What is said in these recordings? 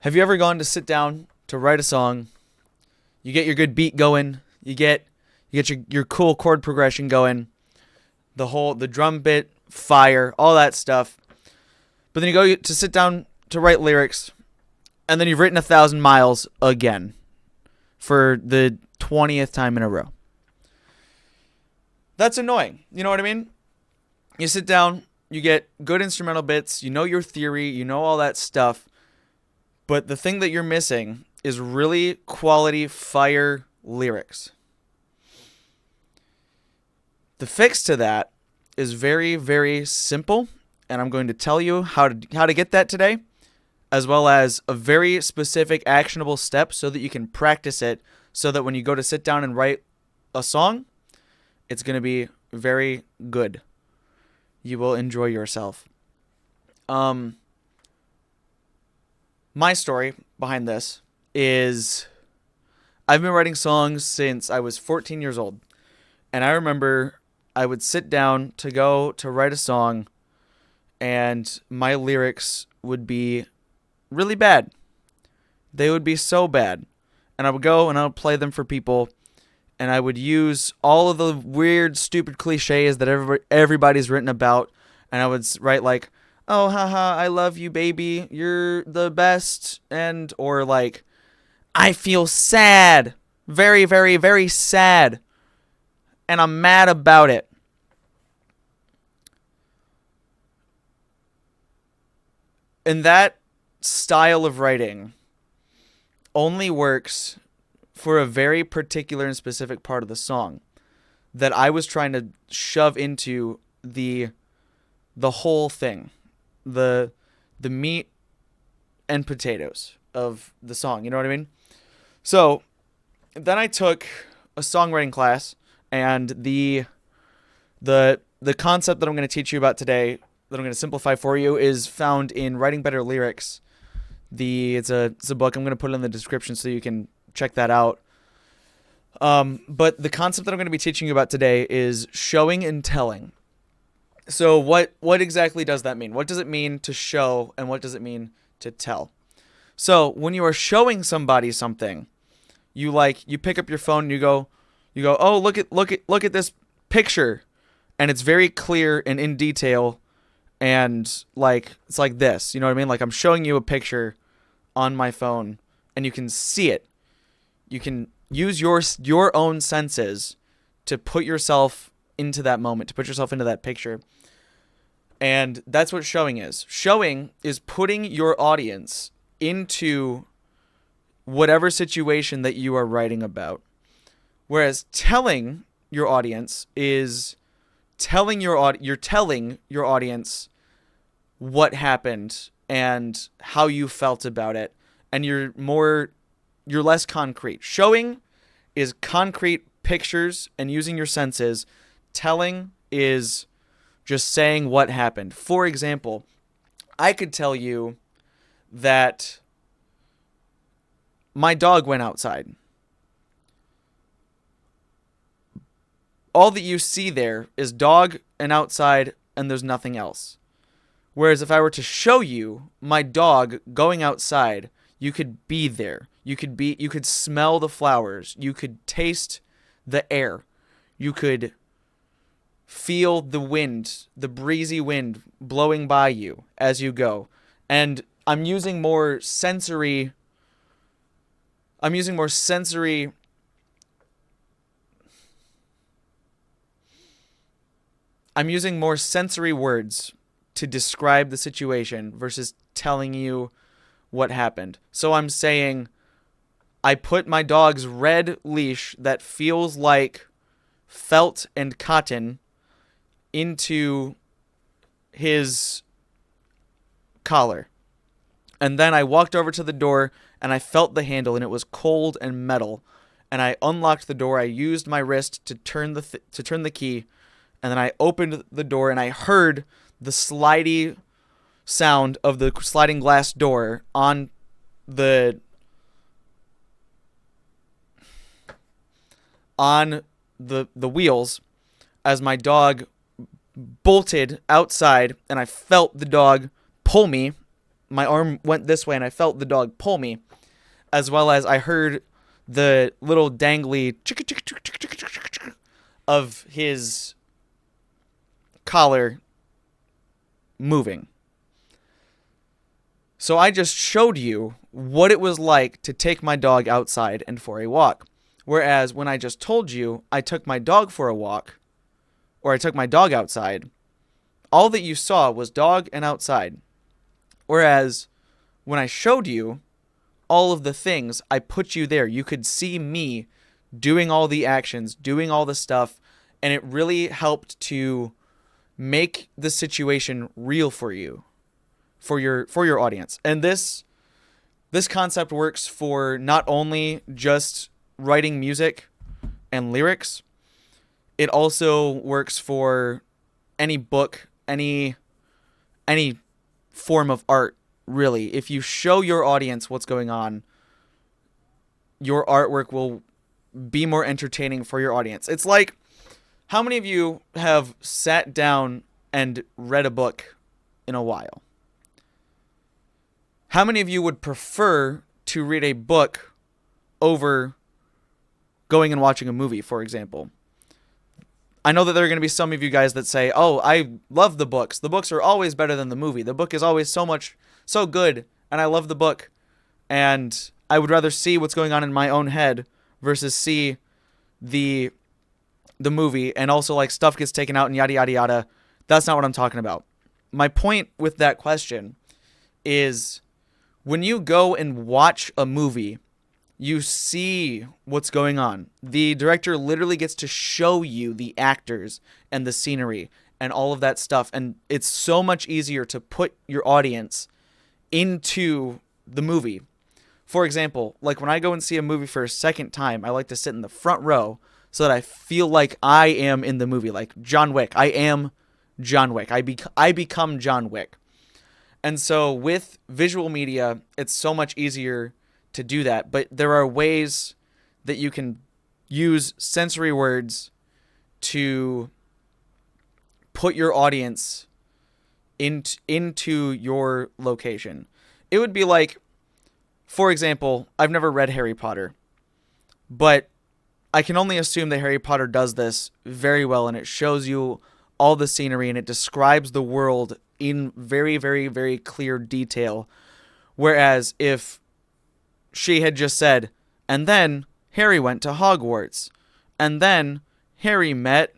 Have you ever gone to sit down to write a song? You get your good beat going. You get your cool chord progression going. The drum bit, fire, all that stuff. But then you go to sit down to write lyrics, and then you've written 1,000 miles again for the 20th time in a row. That's annoying. You know what I mean? You sit down, you get good instrumental bits, you know your theory, you know all that stuff. But the thing that you're missing is really quality fire lyrics. The fix to that is very, very simple, and I'm going to tell you how to get that today, as well as a very specific actionable step so that you can practice it so that when you go to sit down and write a song, it's going to be very good. You will enjoy yourself. My story behind this is I've been writing songs since I was 14 years old. And I remember I would sit down to go to write a song, and my lyrics would be really bad. They would be so bad. And I would go and I would play them for people, and I would use all of the weird, stupid cliches that everybody's written about. And I would write like, "Oh, haha, I love you, baby. You're the best." Or like, "I feel sad. Very, very, very sad. And I'm mad about it." And that style of writing only works for a very particular and specific part of the song that I was trying to shove into the whole thing, the meat and potatoes of the song. You know what I mean? So then I took a songwriting class, and the concept that I'm going to teach you about today, that I'm going to simplify for you, is found in Writing Better Lyrics. It's a book. I'm going to put it in the description so you can check that out. But the concept that I'm going to be teaching you about today is showing and telling. So what exactly does that mean? What does it mean to show, and what does it mean to tell? So when you are showing somebody something, you pick up your phone and you go, "Oh, look at this picture," and it's very clear and in detail, and like it's like this. You know what I mean? Like I'm showing you a picture on my phone, and you can see it. You can use your own senses to put yourself into that moment, to put yourself into that picture. And that's what showing is. Showing is putting your audience into whatever situation that you are writing about. Whereas telling your audience is you're telling your audience what happened and how you felt about it, and you're less concrete. Showing is concrete pictures and using your senses. Telling is just saying what happened. For example, I could tell you that my dog went outside. All that you see there is dog and outside, and there's nothing else. Whereas if I were to show you my dog going outside, you could be there. You could smell the flowers. You could taste the air. You could feel the wind, the breezy wind blowing by you as you go. And I'm using more sensory words to describe the situation versus telling you what happened. So I'm saying I put my dog's red leash that feels like felt and cotton into his collar. And then I walked over to the door and I felt the handle, and it was cold and metal. And I unlocked the door. I used my wrist to turn the key, and then I opened the door and I heard the slidey sound of the sliding glass door on the wheels as my dog bolted outside, and I felt the dog pull me my arm went this way and I felt the dog pull me, as well as I heard the little dangly of his collar moving. So I just showed you what it was like to take my dog outside and for a walk. Whereas when I just told you I took my dog for a walk, or I took my dog outside, all that you saw was dog and outside. Whereas when I showed you all of the things, I put you there. You could see me doing all the actions, doing all the stuff, and it really helped to make the situation real for you, for your audience. And this concept works for not only just writing music and lyrics, it also works for any book, any form of art, really. If you show your audience what's going on, your artwork will be more entertaining for your audience. It's like, how many of you have sat down and read a book in a while? How many of you would prefer to read a book over going and watching a movie, for example? I know that there are going to be some of you guys that say, oh, I love the books. The books are always better than the movie. The book is always so good, and I love the book. And I would rather see what's going on in my own head versus see the movie, and also like stuff gets taken out and yada, yada, yada. That's not what I'm talking about. My point with that question is, when you go and watch a movie, you see what's going on. The director literally gets to show you the actors and the scenery and all of that stuff. And it's so much easier to put your audience into the movie. For example, like when I go and see a movie for a second time, I like to sit in the front row so that I feel like I am in the movie. Like John Wick. I am John Wick. I become John Wick. And so with visual media, it's so much easier to do that. But there are ways that you can use sensory words to put your audience into your location. It would be like, for example, I've never read Harry Potter, but I can only assume that Harry Potter does this very well, and it shows you all the scenery and it describes the world in very, very, very clear detail. Whereas if she had just said, and then Harry went to Hogwarts, and then Harry met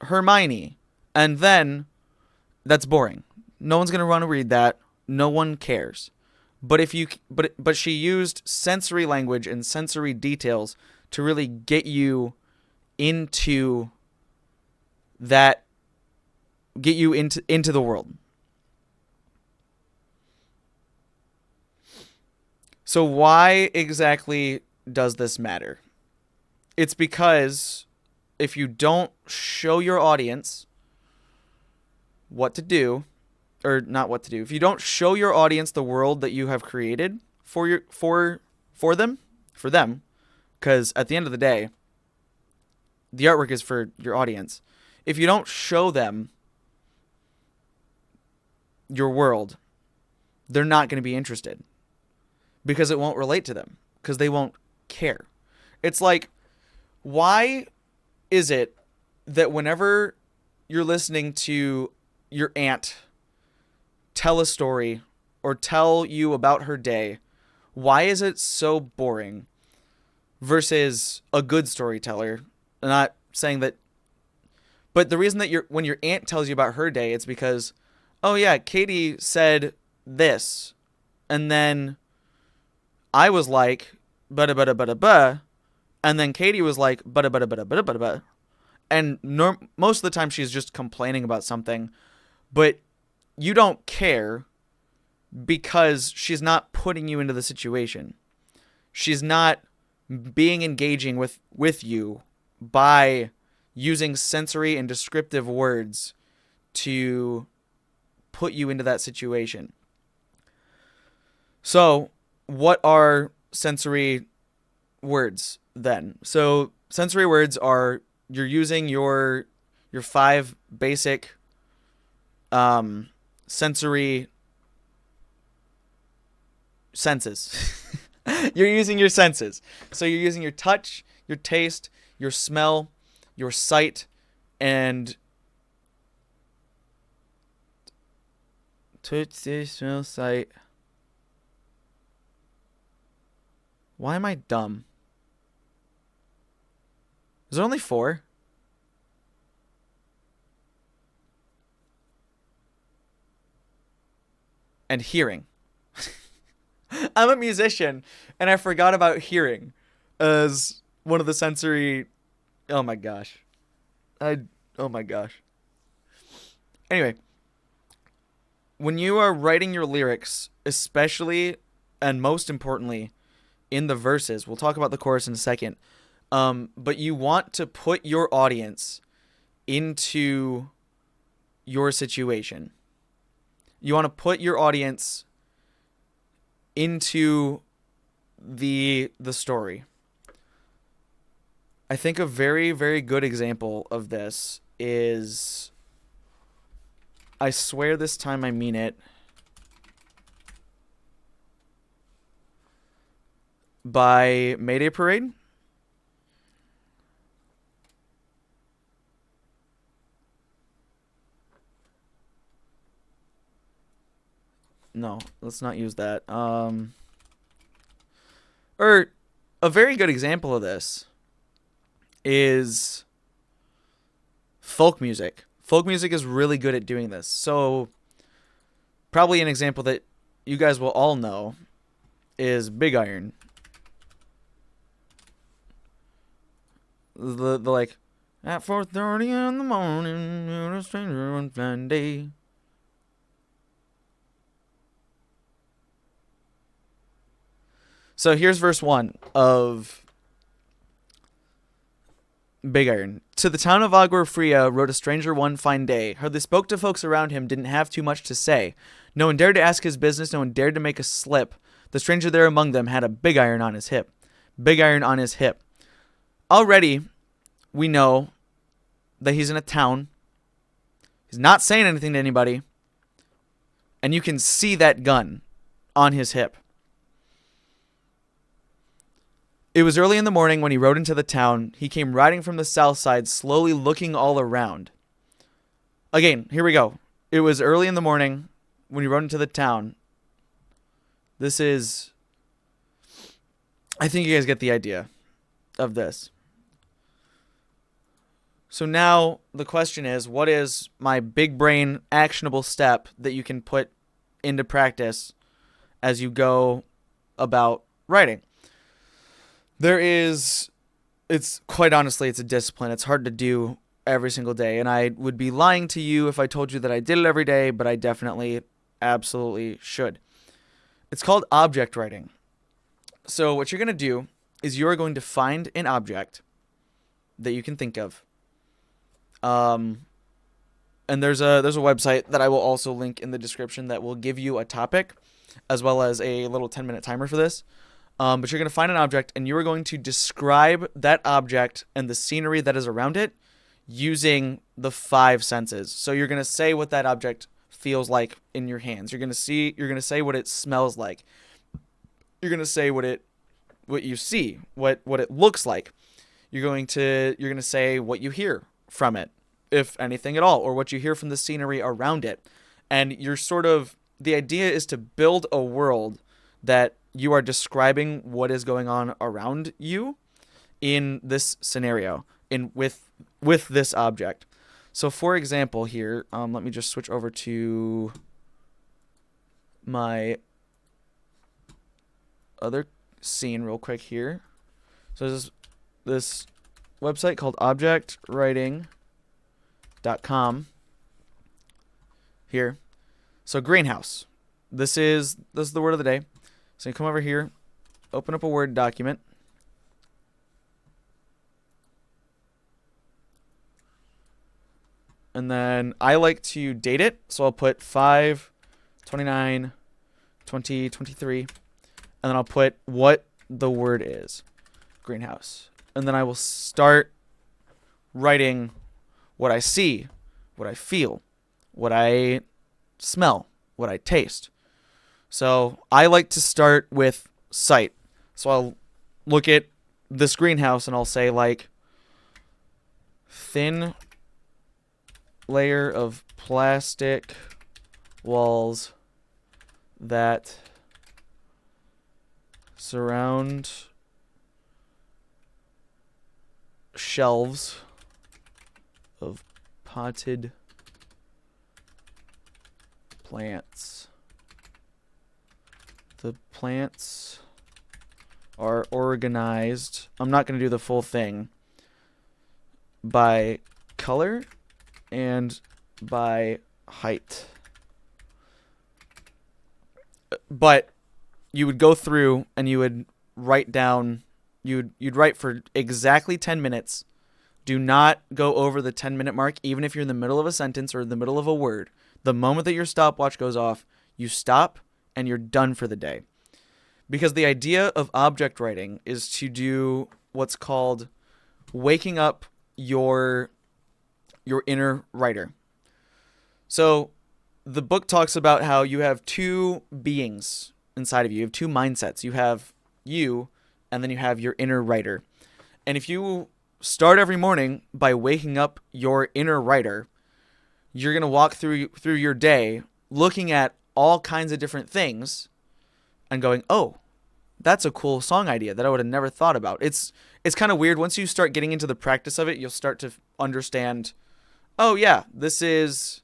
Hermione, and then, that's boring. No one's going to want to read that. No one cares. But but she used sensory language and sensory details to really get you into that, get you into the world. So why exactly does this matter? It's because if you don't show your audience what to do, or not what to do, if you don't show your audience the world that you have created for them, because at the end of the day, the artwork is for your audience. If you don't show them your world, they're not going to be interested, because it won't relate to them, because they won't care. It's like, why is it that whenever you're listening to your aunt tell a story or tell you about her day, why is it so boring versus a good storyteller? I'm not saying that, but the reason that when your aunt tells you about her day, it's because, oh yeah, Katie said this, and then I was like, bada bada bada bada, and then Katie was like, bada bada bada bada bada bada, and most of the time she's just complaining about something, but you don't care because she's not putting you into the situation. She's not being engaging with you by using sensory and descriptive words to put you into that situation. So, what are sensory words then? So, sensory words are, you're using your 5 basic sensory senses. You're using your senses. So you're using your touch, your taste, your smell, your sight, and touch, taste, smell, sight. Why am I dumb? Is there only 4? And hearing. I'm a musician, and I forgot about hearing as one of the sensory. Oh my gosh. Oh my gosh. Anyway, when you are writing your lyrics, especially and most importantly in the verses, we'll talk about the chorus in a second, but you want to put your audience into your situation. You want to put your audience into the story. I think a very, very good example of this is, I swear this time I mean it, by Mayday Parade. No, let's not use that. Or a very good example of this is folk music. Folk music is really good at doing this. So probably an example that you guys will all know is Big Iron. The like, at 4:30 in the morning, you're a stranger on fine day. So here's verse 1 of Big Iron. To the town of Agua Fria rode a stranger one fine day. Hardly spoke to folks around him, didn't have too much to say. No one dared to ask his business, no one dared to make a slip. The stranger there among them had a big iron on his hip. Big iron on his hip. Already, we know that he's in a town. He's not saying anything to anybody. And you can see that gun on his hip. It was early in the morning when he rode into the town. He came riding from the south side, slowly looking all around. Again, here we go. It was early in the morning when he rode into the town. This is... I think you guys get the idea of this. So now the question is, what is my big brain actionable step that you can put into practice as you go about writing? It's quite honestly, it's a discipline. It's hard to do every single day. And I would be lying to you if I told you that I did it every day, but I definitely, absolutely should. It's called object writing. So what you're going to do is you're going to find an object that you can think of. And there's a website that I will also link in the description that will give you a topic as well as a little 10-minute timer for this. But you're going to find an object, and you're going to describe that object and the scenery that is around it using the 5 senses. So you're going to say what that object feels like in your hands. You're going to say what it smells like. You're going to say what you see, what it looks like. You're going to say what you hear from it, if anything at all, or what you hear from the scenery around it. And the idea is to build a world that you are describing what is going on around you in this scenario, with this object. So for example here, let me just switch over to my other scene real quick here. So there's this website called objectwriting.com here. So greenhouse. This is the word of the day. So you come over here, open up a Word document. And then I like to date it. So I'll put 5/29/2023. And then I'll put what the word is. Greenhouse. And then I will start writing what I see, what I feel, what I smell, what I taste. So I like to start with sight. So I'll look at this greenhouse and I'll say like thin layer of plastic walls that surround shelves of potted plants. The plants are organized. I'm not going to do the full thing. By color and by height. But you would go through and you would write down, you'd write for exactly 10 minutes. Do not go over the 10-minute mark, even if you're in the middle of a sentence or in the middle of a word. The moment that your stopwatch goes off, you stop and you're done for the day. Because the idea of object writing is to do what's called waking up your inner writer. So the book talks about how you have two beings inside of you. You have two mindsets. You have you, and then you have your inner writer. And if you start every morning by waking up your inner writer, you're going to walk through your day looking at all kinds of different things and going, oh, that's a cool song idea that I would have never thought about. It's kind of weird. Once you start getting into the practice of it, you'll start to understand, oh yeah, this is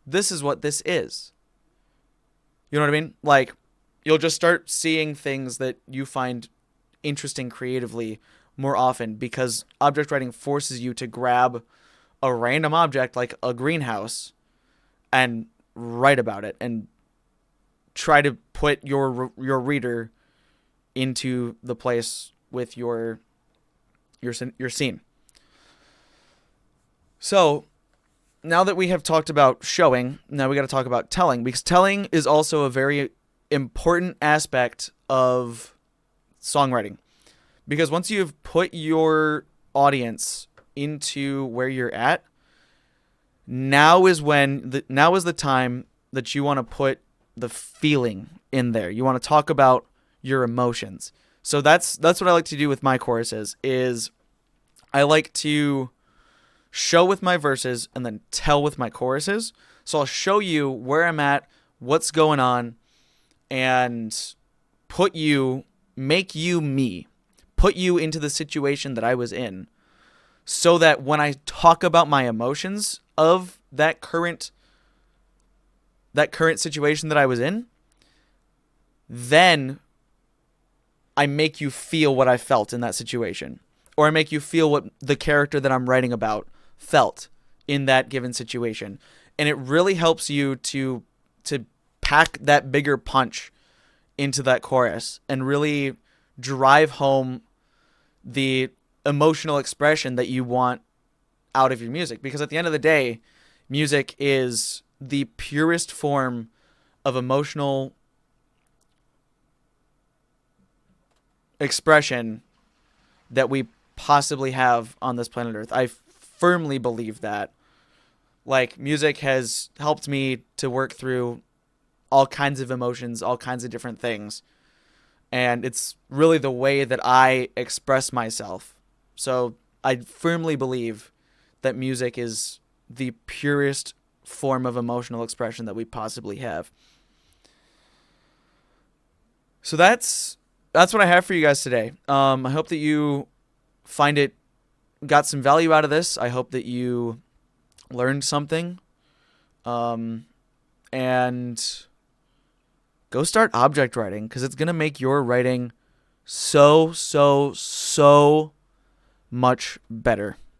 what this is. You know what I mean? Like, you'll just start seeing things that you find interesting creatively more often, because object writing forces you to grab a random object like a greenhouse and write about it and try to put your reader into the place with your scene. So now that we have talked about showing, now we got to talk about telling, because telling is also a very important aspect of songwriting. Because once you've put your audience into where you're at, now is the time that you want to put the feeling in there. You want to talk about your emotions. So that's what I like to do with my choruses, is I like to show with my verses and then tell with my choruses. So I'll show you where I'm at, what's going on, and make you me, put you into the situation that I was in, so that when I talk about my emotions of that current situation that I was in, then I make you feel what I felt in that situation, or I make you feel what the character that I'm writing about felt in that given situation. And it really helps you to pack that bigger punch into that chorus and really drive home the emotional expression that you want out of your music. Because at the end of the day, music is the purest form of emotional expression that we possibly have on this planet Earth. I firmly believe that. Like, music has helped me to work through all kinds of emotions, all kinds of different things. And it's really the way that I express myself. So I firmly believe that music is the purest form of emotional expression that we possibly have. So that's what I have for you guys today. I hope that you got some value out of this. I hope that you learned something. And go start object writing, because it's going to make your writing so much better.